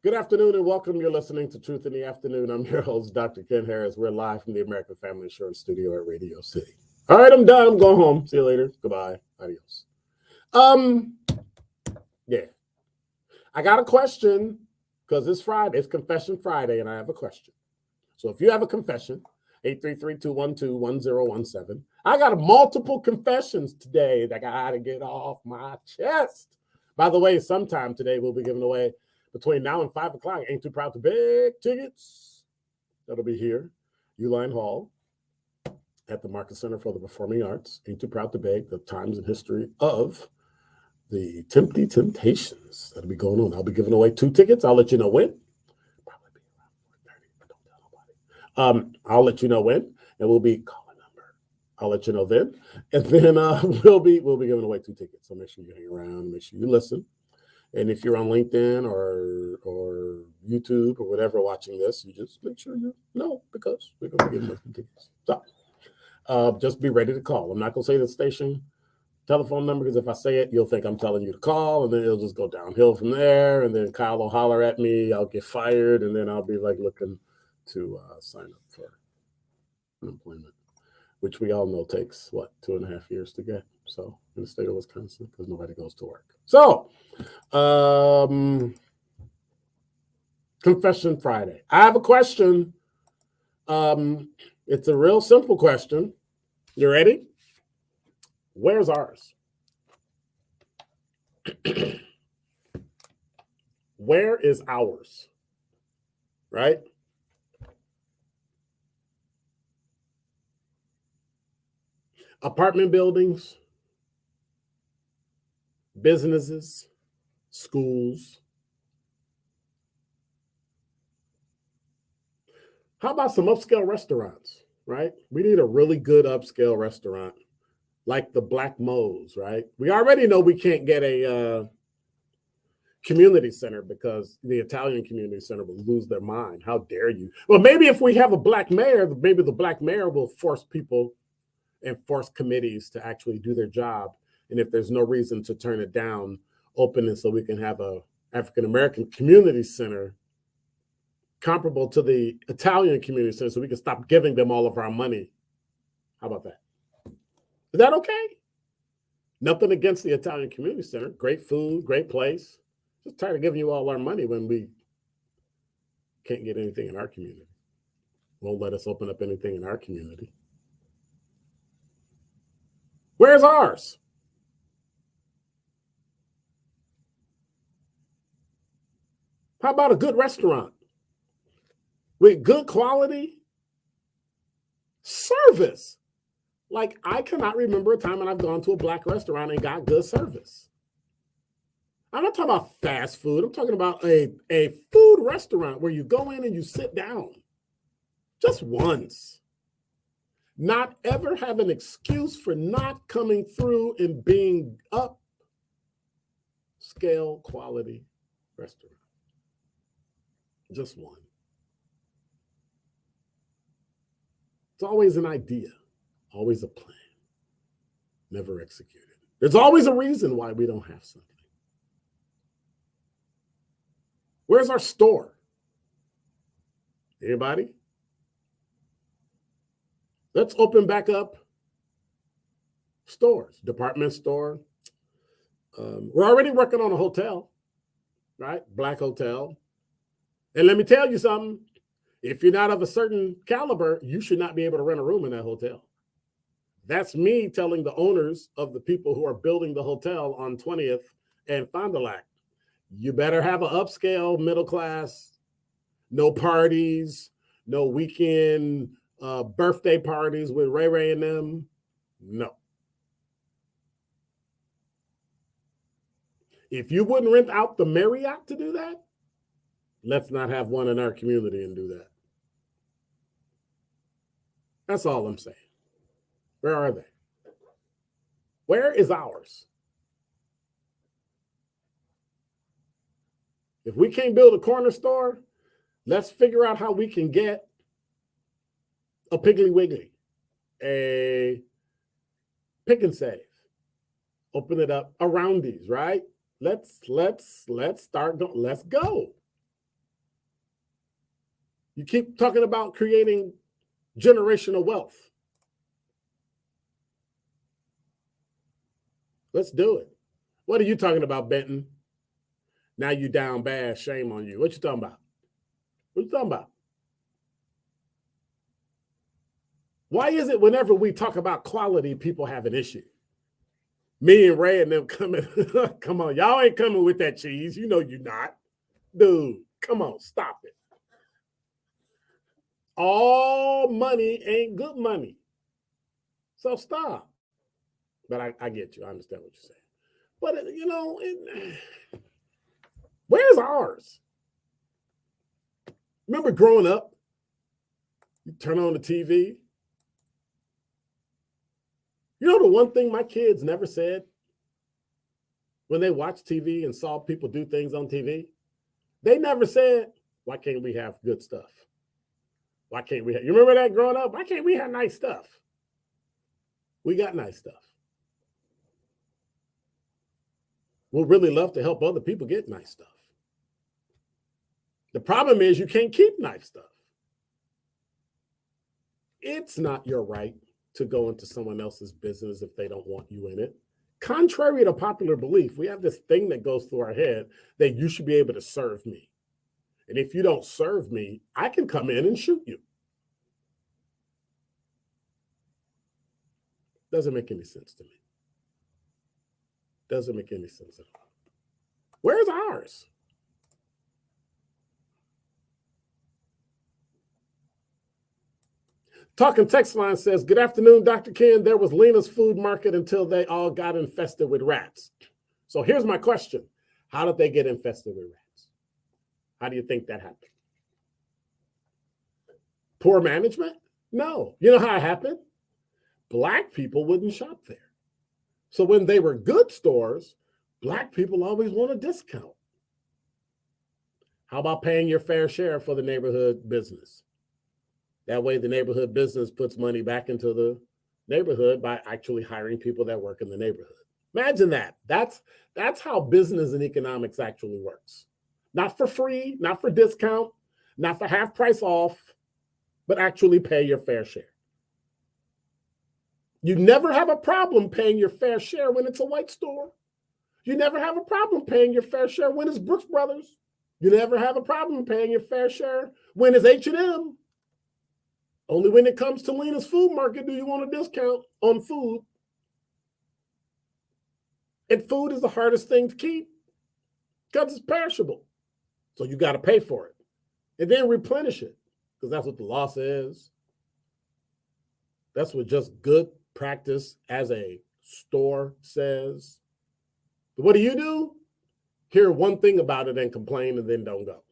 Good afternoon and welcome. You're listening to Truth in the Afternoon. I'm your host, Dr. Ken Harris. We're live from the American Family Insurance Studio at Radio City. All right, I'm done. I'm going home. See you later. Goodbye. Adios. Yeah. I got a question because it's Friday. It's Confession Friday, and I have a question. So if you have a confession, 833-212-1017. I got multiple confessions today that I got to get off my chest. By the way, sometime today we'll be giving away between now and 5 o'clock. Ain't Too Proud to Beg tickets. That'll be here, Uline Hall, at the Market Center for the Performing Arts. Ain't Too Proud to Beg, the times and history of the Temptations. That'll be going on. I'll be giving away 2 tickets. I'll let you know when. Probably be around 4:30, but don't tell nobody. I'll let you know when, and we'll be calling number. I'll let you know then, and then we'll be giving away 2 tickets. So make sure you hang around, make sure you listen. And if you're on LinkedIn or YouTube or whatever watching this, you just make sure you know because we're going to be giving away 2 tickets. So just be ready to call. I'm not going to say the station telephone number because if I say it, you'll think I'm telling you to call, and then it'll just go downhill from there. And then Kyle will holler at me. I'll get fired, and then I'll be like looking to sign up for unemployment, which we all know takes, 2.5 years to get. So in the state of Wisconsin, because nobody goes to work. So, Confession Friday. I have a question. It's a real simple question. You ready? Where's ours? Where is ours? Right? Apartment buildings, businesses, schools. How about some upscale restaurants, right? We need a really good upscale restaurant like the Black Mo's, right? We already know we can't get a community center because the Italian community center will lose their mind. How dare you? Well, maybe if we have a black mayor, maybe the black mayor will force people and force committees to actually do their job. And if there's no reason to turn it down, open it so we can have a African-American community center comparable to the Italian community center so we can stop giving them all of our money. How about that? Is that okay? Nothing against the Italian community center. Great food, great place. Just tired of giving you all our money when we can't get anything in our community. Won't let us open up anything in our community. Where's ours? How about a good restaurant with good quality service? Like, I cannot remember a time when I've gone to a black restaurant and got good service. I'm not talking about fast food. I'm talking about a food restaurant where you go in and you sit down just once. Not ever have an excuse for not coming through and being upscale quality restaurant. Just one. It's always an idea, always a plan, never executed. There's always a reason why we don't have something. Where's our store? Anybody? Let's open back up stores, department store. We're already working on a hotel, right? Black hotel. And let me tell you something. If you're not of a certain caliber, you should not be able to rent a room in that hotel. That's me telling the owners of the people who are building the hotel on 20th and Fond du Lac. You better have an upscale middle class, no parties, no weekend birthday parties with Ray Ray and them. No. If you wouldn't rent out the Marriott to do that, let's not have one in our community and do that. That's all I'm saying. Where are they? Where is ours? If we can't build a corner store, let's figure out how we can get a Piggly Wiggly, a Pick and Save, open it up around these, right? Let's start. Let's go. You keep talking about creating generational wealth. Let's do it. What are you talking about, Benton? Now you down bad. Shame on you. What you talking about? What you talking about? Why is it whenever we talk about quality, people have an issue? Me and Ray and them coming. Come on, y'all ain't coming with that cheese. You know you're not. Dude, come on, stop it. All money ain't good money. So stop. But I get you. I understand what you're saying. But, you know, where's ours? Remember growing up? You turn on the TV. You know the one thing my kids never said when they watched TV and saw people do things on TV? They never said, why can't we have good stuff? Why can't we have, you remember that growing up? Why can't we have nice stuff? We got nice stuff. We'll really love to help other people get nice stuff. The problem is you can't keep nice stuff. It's not your right to go into someone else's business if they don't want you in it. Contrary to popular belief, we have this thing that goes through our head that you should be able to serve me. And if you don't serve me, I can come in and shoot you. Doesn't make any sense to me. Doesn't make any sense at all. Where's ours? Talking Text Line says, good afternoon, Dr. Ken. There was Lena's Food Market until they all got infested with rats. So here's my question. How did they get infested with rats? How do you think that happened? Poor management? No. You know how it happened? Black people wouldn't shop there. So when they were good stores, Black people always want a discount. How about paying your fair share for the neighborhood business? That way the neighborhood business puts money back into the neighborhood by actually hiring people that work in the neighborhood. Imagine that. That's how business and economics actually works. Not for free, not for discount, not for half price off, but actually pay your fair share. You never have a problem paying your fair share when it's a white store. You never have a problem paying your fair share when it's Brooks Brothers. You never have a problem paying your fair share when it's H&M. Only when it comes to Lena's Food Market do you want a discount on food. And food is the hardest thing to keep because it's perishable. So you got to pay for it and then replenish it because that's what the law says. That's what just good practice as a store says. But what do? Hear one thing about it and complain and then don't go.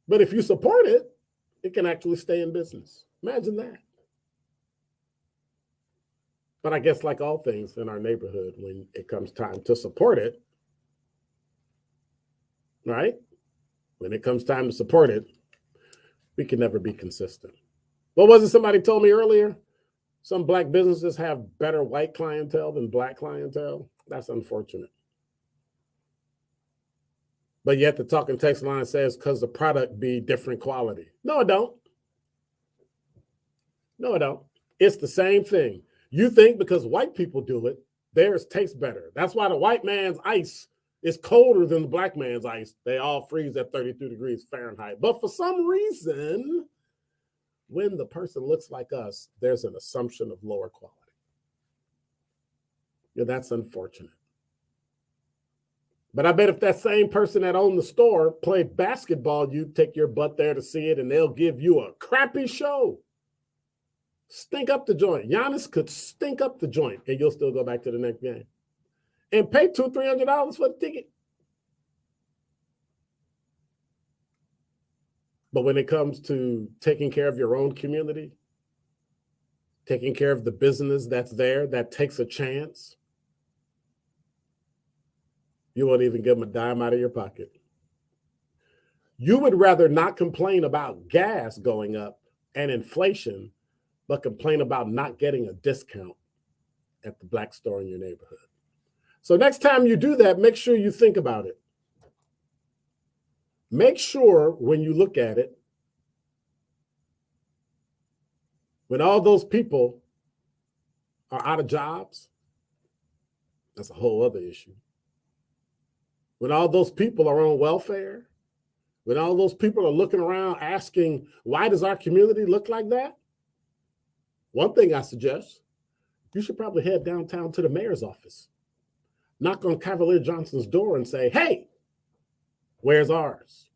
But if you support it, it can actually stay in business. Imagine that. But I guess like all things in our neighborhood, when it comes time to support it, right? When it comes time to support it, we can never be consistent. What was it somebody told me earlier? Some Black businesses have better white clientele than Black clientele. That's unfortunate. But yet the Talking Text Line says because the product be different quality. No, it don't. No, it don't. It's the same thing. You think because white people do it, theirs tastes better. That's why the white man's ice is colder than the Black man's ice. They all freeze at 32 degrees Fahrenheit. But for some reason, when the person looks like us, there's an assumption of lower quality. Yeah, that's unfortunate. But I bet if that same person that owned the store played basketball, you'd take your butt there to see it and they'll give you a crappy show. Stink up the joint. Giannis could stink up the joint and you'll still go back to the next game. And pay $200-$300 for the ticket. But when it comes to taking care of your own community, taking care of the business that's there that takes a chance, you won't even give them a dime out of your pocket. You would rather not complain about gas going up and inflation, but complain about not getting a discount at the Black store in your neighborhood. So next time you do that, make sure you think about it. make sure when you look at it, when all those people are out of jobs, that's a whole other issue. When all those people are on welfare, when all those people are looking around asking, why does our community look like that? One thing I suggest, you should probably head downtown to the mayor's office, knock on Cavalier Johnson's door and say, hey, where's ours?